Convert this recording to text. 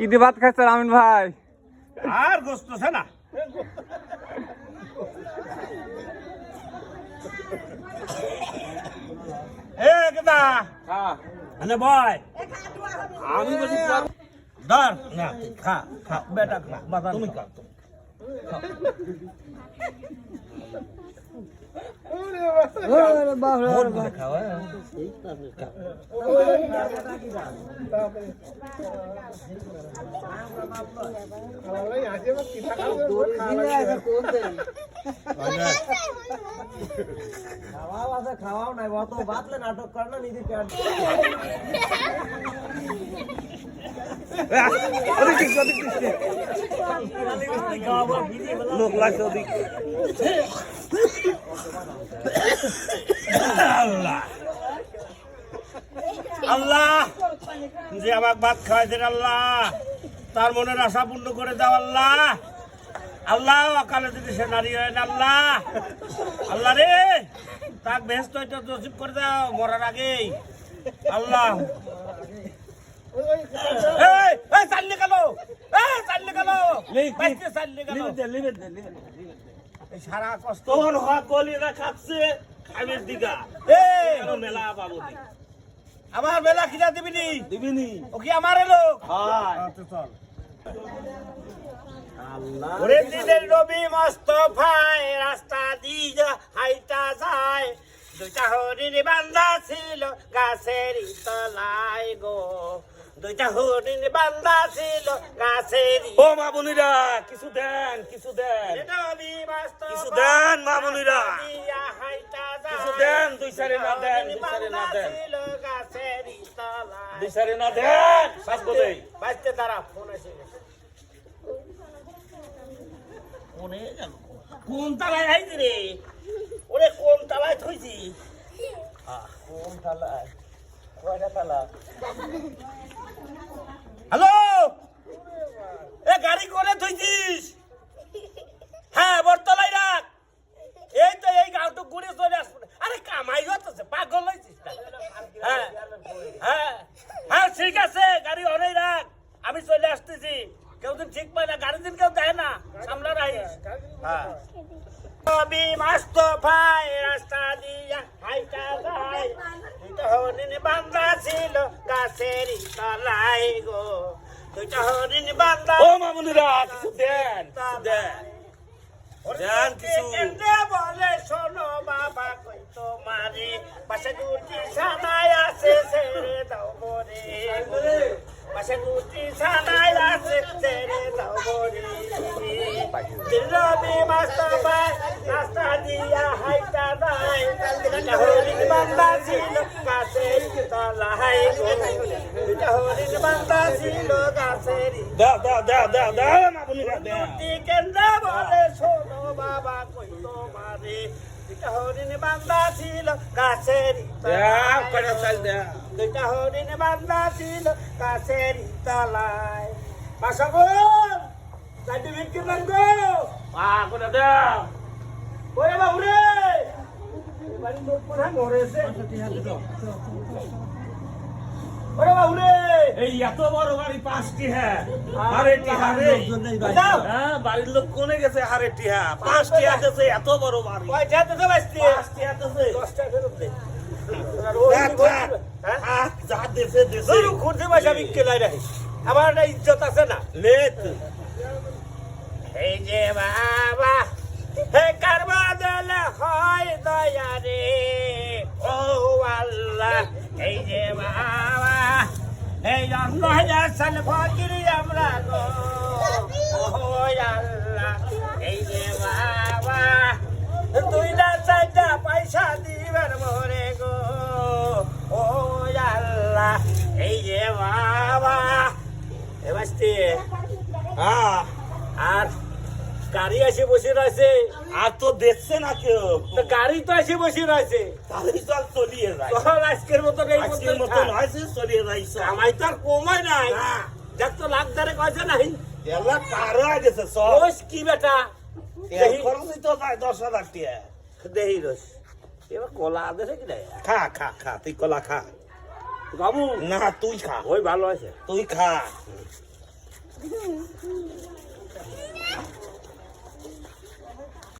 ঈদে ভাত খাইছেন আমিন ভাই? আর গোস্ত আছে না এ কেদা আনে বয় আমি বলি ধর না খা খা বেটা খা বাবা তুমি খা খাওয়াও নাই অত বাতলে নাটক কর না নিজে লোক লাগছে ওদিক আল্লাহ আল্লাহ যে আমাকে ভাত খাওয়াইছেন আল্লাহ তার মনের আশা পূর্ণ করে দাও আল্লাহ আল্লাহ অকালে যদি সে নারী হয় না আল্লাহ আল্লাহ রে তাক বেহেশত হইতে নসিব করে দাও মরার আগেই আল্লাহ চাললে গেল চাললে গেল সারা কষ্ট কলিরা খাচ্ছে খামের দিঘা মেলা পাবো আমার মেলা কিনা দিবিনি দিবিনি ও কি আমার লোক চল ওরে দিনের নবী মুস্তাফায় রাস্তা দিয়ে হাইটা যায় দুইটা হরিণ বান্ধা ছিল গাছের তলায় গো দুইটা হরিণ বান্ধা ছিল গাছের ও মা বোনেরা কিছু দেন কিছু দেন কিছু দেন মা বোনেরা কিছু দেন দুই সারে না দেন দুই সারে না দেন দুই সারে না দেন বাঁচতে তারা ফোন এসে গেছে ফোনে গেল কোন তালায় আইছি রে ওরে কোন তালায় থইছি কোন তালায় কয়টা তালা হ্যালো এ গাড়ি করে থইছিস হ্যাঁ বর্তলাই রাখ এই তো এই গাঁওটু ঘুরে চলে আসবে আরে কামাই হচ্ছে পাগল হয়েছিস হ্যাঁ হ্যাঁ হ্যাঁ ঠিক আছে গাড়ি অনেক রাখ আমি চলে আসতেছি কেউ দিন ঠিক পায় না গাড়ি দিন কেউ দেয় না সামলা রাখিস হ্যাঁ নবী মুস্তাফায় রাস্তা দিয়া হাইটা যায় দুইটা হরিণ বান্ধা ছিল গাছের তলায় গো দুইটা হরিণ বান্ধা ও মামুনিরা কিছু দেন দেন কিছু বলে শোনো বাবা কই তোমারে পাশে দুটি সানাই আছে ছেড়ে দাও মরে পাশে দুটি সানাই আছে ছেড়ে দাও মরে নবী মুস্তাফায় রাস্তা দিয়া হাইটা যায় দুইটা হরিণ বান্ধা ছিল গাছের তলায় গো দুইটা হরিণ বান্ধা ছিল গাছের দাও মামুনিরা দুটি কেন্দ্র বলে শোনো বাবা কই তোমারে দুইটা হরিণ বান্ধা ছিল গাছের দুইটা হরিণ বান্ধা ছিল গাছের তলায় পাশাগর চারটি বিক্রি নাঙ্গো করে দাও ওরে বাবু রে বাড়ি লোক কোথায় মরেছে ওরে বাবু রে এই এত বড় বাড়ি 5টি হ্যাঁ আরেটি হারে হ্যাঁ বাড়ির লোক কোনে গেছে হারেটি হ্যাঁ 5টি আছে এত বড় বাড়ি কয়টা আছে বাঁচতে 5টি আছে 10টা ফেরত দে হ্যাঁ যা দেশে দেশে খুঁজে পয়সা বিক্রি লাই রাখিস আমার একটা ইজ্জত আছে না লে এই যে বাবা হে কারবা দিলে হয় দয়া রে ও আল্লাহ এই যে বাবা এই আল্লাহ সাল ফকির আমরা গো ও আল্লাহ এই যে বাবা দুইটা চারটা পয়সা দিবেন মরে গো ও আল্লাহ এই যে বাবা এ বাস্তি আর গাড়ি এসে বসে রয়েছে আর তো দেখছে না কেউ গাড়ি তো এসে বসে রয়েছে তাহলে চল চলিয়ে যায় আজকের মতন এই মতন হয়েছে চলিয়ে যাই আমায় তো আর কমাই নাই দেখ তো লাখ ধারে কয়েছে নাই এলা কারো হয়ে গেছে কি বেটা খরচই তো 10,000 টাকা দেহি রস এবার কলা আদেশে কি দেয় খা খা খা তুই কলা খা বাবু না তুই খা ওই ভালো আছে তুই খা